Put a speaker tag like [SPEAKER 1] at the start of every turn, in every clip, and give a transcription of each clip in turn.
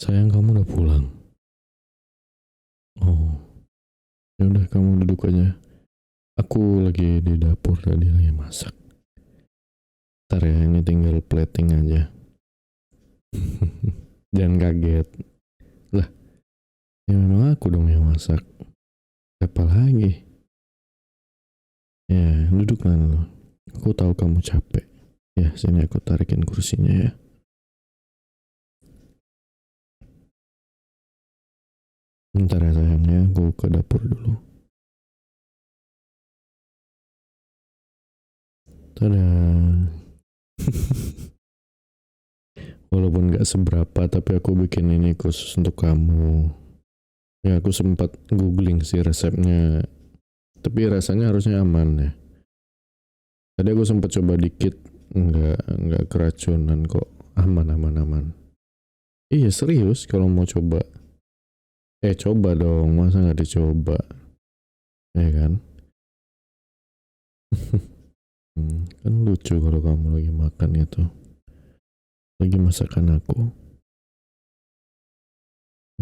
[SPEAKER 1] Sayang, kamu udah pulang. Oh, ya udah kamu duduk aja. Aku lagi di dapur tadi lagi masak. Ntar ya, ini tinggal plating aja. Jangan kaget. Lah, ya memang aku dong yang masak. Siapa lagi? Ya, duduk dulu. Aku tahu kamu capek. Ya, sini aku tarikin kursinya ya. Bentar ya sayangnya, aku ke dapur dulu. Tada. Walaupun gak seberapa, tapi aku bikin ini khusus untuk kamu. Ya, aku sempat googling sih resepnya. Tapi rasanya harusnya aman ya. Tadi aku sempat coba dikit, nggak keracunan kok, aman aman aman. Iya serius kalau mau coba, coba dong, masa nggak dicoba, ya kan? Kan lucu kalau kamu lagi makan itu, lagi masakan aku.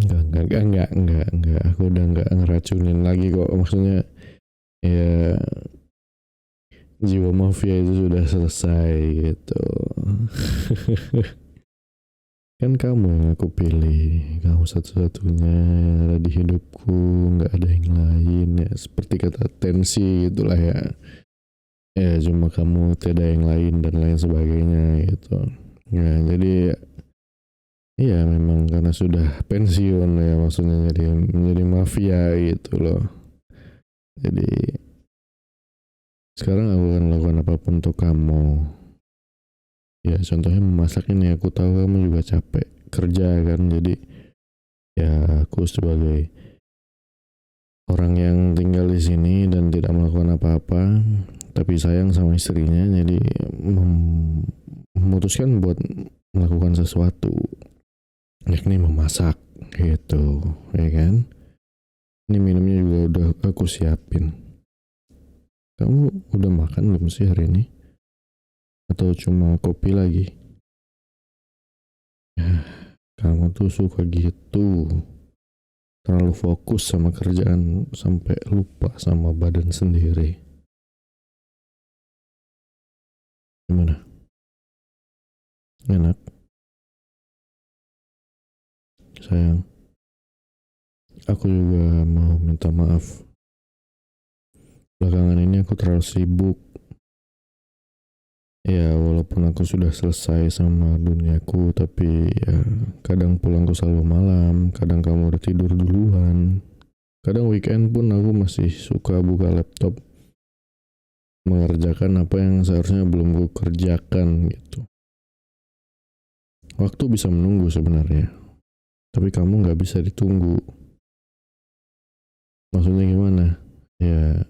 [SPEAKER 1] Enggak, aku udah nggak ngeracunin lagi kok, maksudnya ya jiwa mafia itu sudah selesai gitu. Kan kamu yang aku pilih, kamu satu-satunya yang ada di hidupku, nggak ada yang lain ya, seperti kata Tensi itulah ya. Ya cuma kamu, tidak yang lain dan lain sebagainya gitu. Ya jadi iya memang karena sudah pensiun ya, maksudnya jadi menjadi mafia gitu loh. Jadi sekarang aku akan melakukan apapun untuk kamu. Ya contohnya memasak ini, aku tahu kamu juga capek kerja kan, jadi ya aku sebagai orang yang tinggal di sini dan tidak melakukan apa-apa, tapi sayang sama istrinya, jadi memutuskan buat melakukan sesuatu, yakni memasak gitu, ya kan? Ini minumnya juga udah aku siapin. Kamu udah makan belum sih hari ini? Atau cuma kopi lagi? Ya, kamu tuh suka gitu. Terlalu fokus sama kerjaan sampai lupa sama badan sendiri. Gimana? Enak? Sayang, aku juga mau minta maaf. Belakangan ini aku terlalu sibuk. Ya, walaupun aku sudah selesai sama duniaku, tapi ya kadang pulangku selalu malam, kadang kamu udah tidur duluan. Kadang weekend pun aku masih suka buka laptop, mengerjakan apa yang seharusnya belum ku kerjakan gitu. Waktu bisa menunggu sebenarnya, tapi kamu nggak bisa ditunggu. Maksudnya gimana? Ya,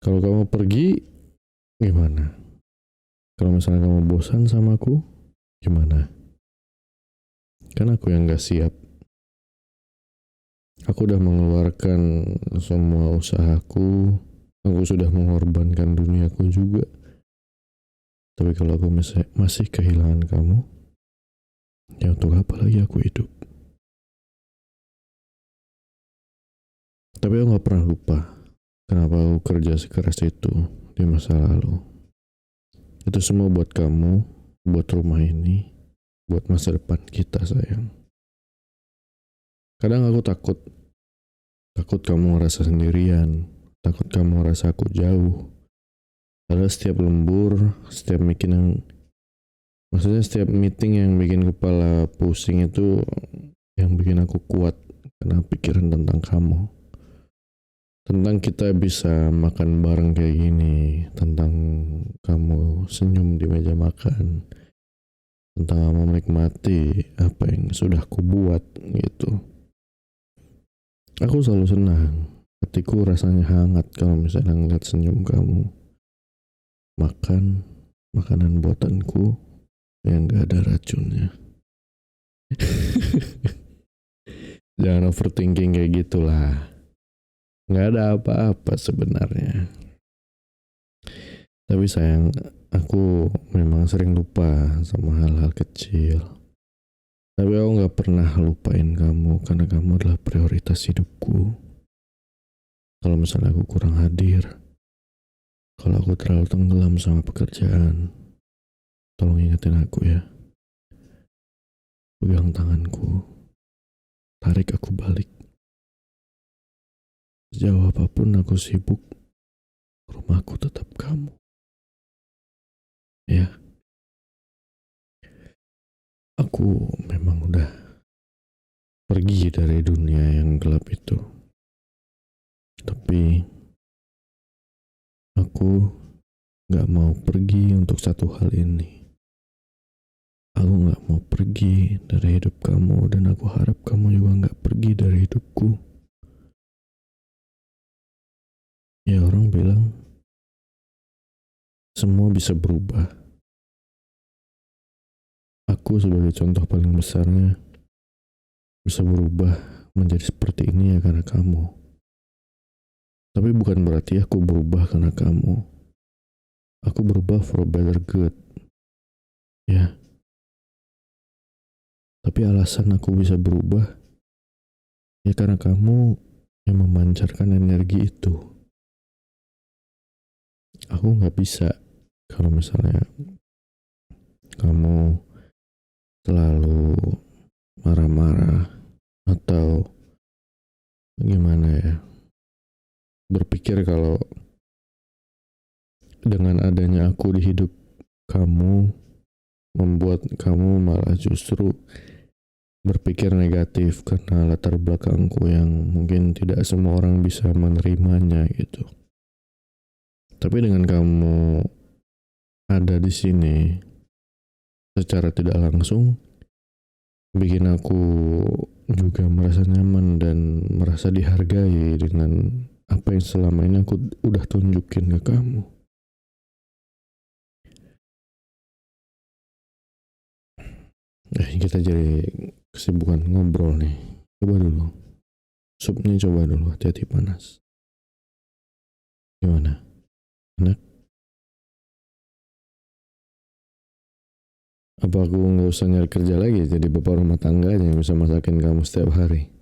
[SPEAKER 1] kalau kamu pergi, gimana? Kalau misalnya kamu bosan sama aku, gimana? Kan aku yang nggak siap. Aku udah mengeluarkan semua usahaku, aku sudah mengorbankan duniaku juga. Tapi kalau aku masih kehilangan kamu, ya untuk apa lagi aku hidup? Tapi aku gak pernah lupa kenapa aku kerja sekeras itu di masa lalu. Itu semua buat kamu, buat rumah ini, buat masa depan kita sayang. Kadang aku takut kamu ngerasa sendirian, takut kamu ngerasa aku jauh. Padahal setiap lembur, setiap meeting yang bikin kepala pusing itu yang bikin aku kuat karena pikiran tentang kamu. Tentang kita bisa makan bareng kayak gini, tentang kamu senyum di meja makan, tentang kamu menikmati apa yang sudah kubuat gitu. Aku selalu senang, hatiku rasanya hangat kalau misalnya ngeliat senyum kamu. Makan makanan buatanku yang gak ada racunnya. Jangan overthinking kayak gitulah. Gak ada apa-apa sebenarnya. Tapi sayang, aku memang sering lupa sama hal-hal kecil. Tapi aku gak pernah lupain kamu karena kamu adalah prioritas hidupku. Kalau misalnya aku kurang hadir, kalau aku terlalu tenggelam sama pekerjaan, tolong ingetin aku ya. Pegang tanganku, tarik aku balik. Sejauh apapun aku sibuk, rumahku tetap kamu. Ya, aku memang udah pergi dari dunia yang gelap itu. Tapi aku gak mau pergi untuk satu hal ini. Aku gak mau pergi dari hidup kamu dan aku harap kamu juga gak pergi dari hidupku. Ya, orang bilang semua bisa berubah. Aku sebagai contoh paling besarnya bisa berubah menjadi seperti ini ya karena kamu. Tapi bukan berarti aku berubah karena kamu. Aku berubah for a better good. Ya. Tapi alasan aku bisa berubah ya karena kamu yang memancarkan energi itu. Aku gak bisa kalau misalnya kamu selalu marah-marah atau gimana ya, berpikir kalau dengan adanya aku di hidup kamu membuat kamu malah justru berpikir negatif karena latar belakangku yang mungkin tidak semua orang bisa menerimanya gitu. Tapi dengan kamu ada di sini secara tidak langsung bikin aku juga merasa nyaman dan merasa dihargai dengan apa yang selama ini aku udah tunjukin ke kamu. Kita jadi kesibukan ngobrol nih. Coba dulu. Supnya coba dulu, hati-hati panas. Gimana? Enak? Apa aku nggak usah nyari kerja lagi jadi bapak rumah tangga aja yang bisa masakin kamu setiap hari?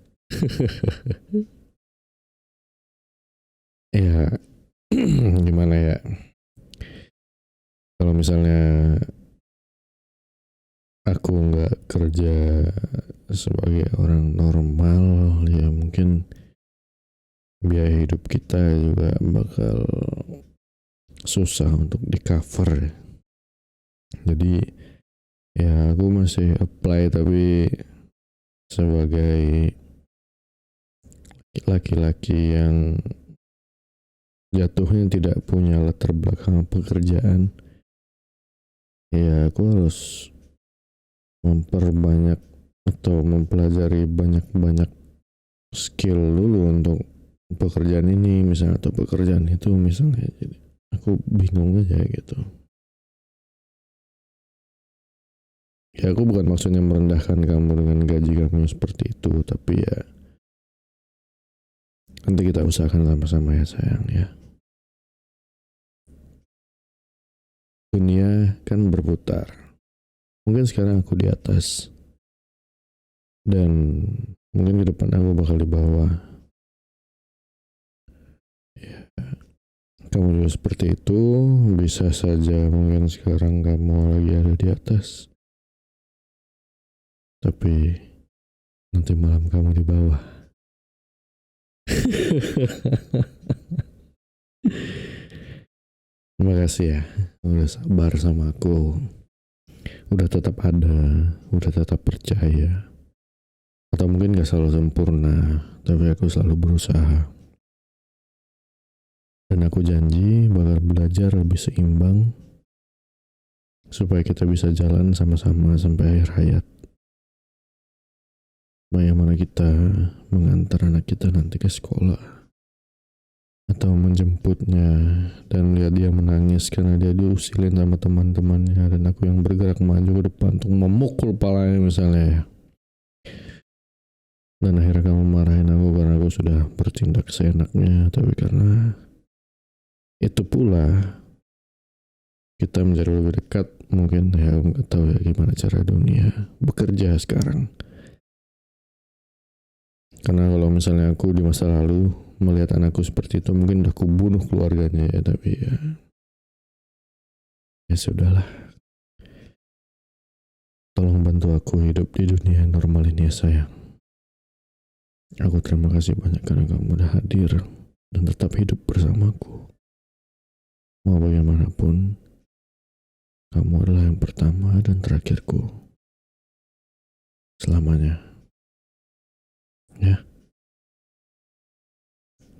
[SPEAKER 1] Ya, gimana ya? Kalau misalnya aku nggak kerja sebagai orang normal, ya mungkin biaya hidup kita juga bakal susah untuk di cover. Jadi ya aku masih apply tapi sebagai laki-laki yang jatuhnya tidak punya latar belakang pekerjaan. Ya aku harus memperbanyak atau mempelajari banyak-banyak skill dulu untuk pekerjaan ini misalnya atau pekerjaan itu misalnya. Jadi aku bingung aja gitu. Ya aku bukan maksudnya merendahkan kamu dengan gaji kamu seperti itu, tapi ya nanti kita usahakan sama-sama ya sayang ya. Dunia kan berputar. Mungkin sekarang aku di atas dan mungkin ke depan aku bakal di bawah. Ya, kamu juga seperti itu. Bisa saja mungkin sekarang kamu lagi ada di atas, tapi nanti malam kamu di bawah. Terima kasih ya udah sabar sama aku, udah tetap ada, udah tetap percaya. Atau mungkin gak selalu sempurna, tapi aku selalu berusaha. Dan aku janji bakal belajar lebih seimbang supaya kita bisa jalan sama-sama sampai akhir hayat. Bagaimana kita mengantar anak kita nanti ke sekolah atau menjemputnya dan lihat dia menangis karena dia diusilin sama teman-temannya dan aku yang bergerak maju ke depan untuk memukul palanya misalnya ya. Dan akhirnya kamu marahin aku karena aku sudah bertindak seenaknya, tapi karena itu pula kita menjadi lebih dekat mungkin ya aku nggak tahu ya gimana cara dunia bekerja sekarang. Karena kalau misalnya aku di masa lalu melihat anakku seperti itu, mungkin udah aku bunuh keluarganya ya, tapi ya sudahlah. Tolong bantu aku hidup di dunia yang normal ini ya sayang. Aku terima kasih banyak karena kamu udah hadir dan tetap hidup bersamaku. Mau bagaimanapun, kamu adalah yang pertama dan terakhirku. Selamanya. Ya.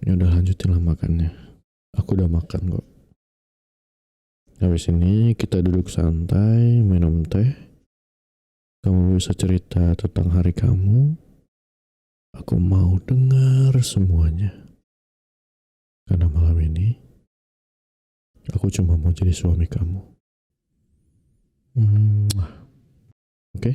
[SPEAKER 1] Ya udah lanjutinlah makannya. Aku udah makan kok. Habis ini kita duduk santai, minum teh. Kamu bisa cerita tentang hari kamu. Aku mau dengar semuanya. Karena malam ini, aku cuma mau jadi suami kamu. Oke?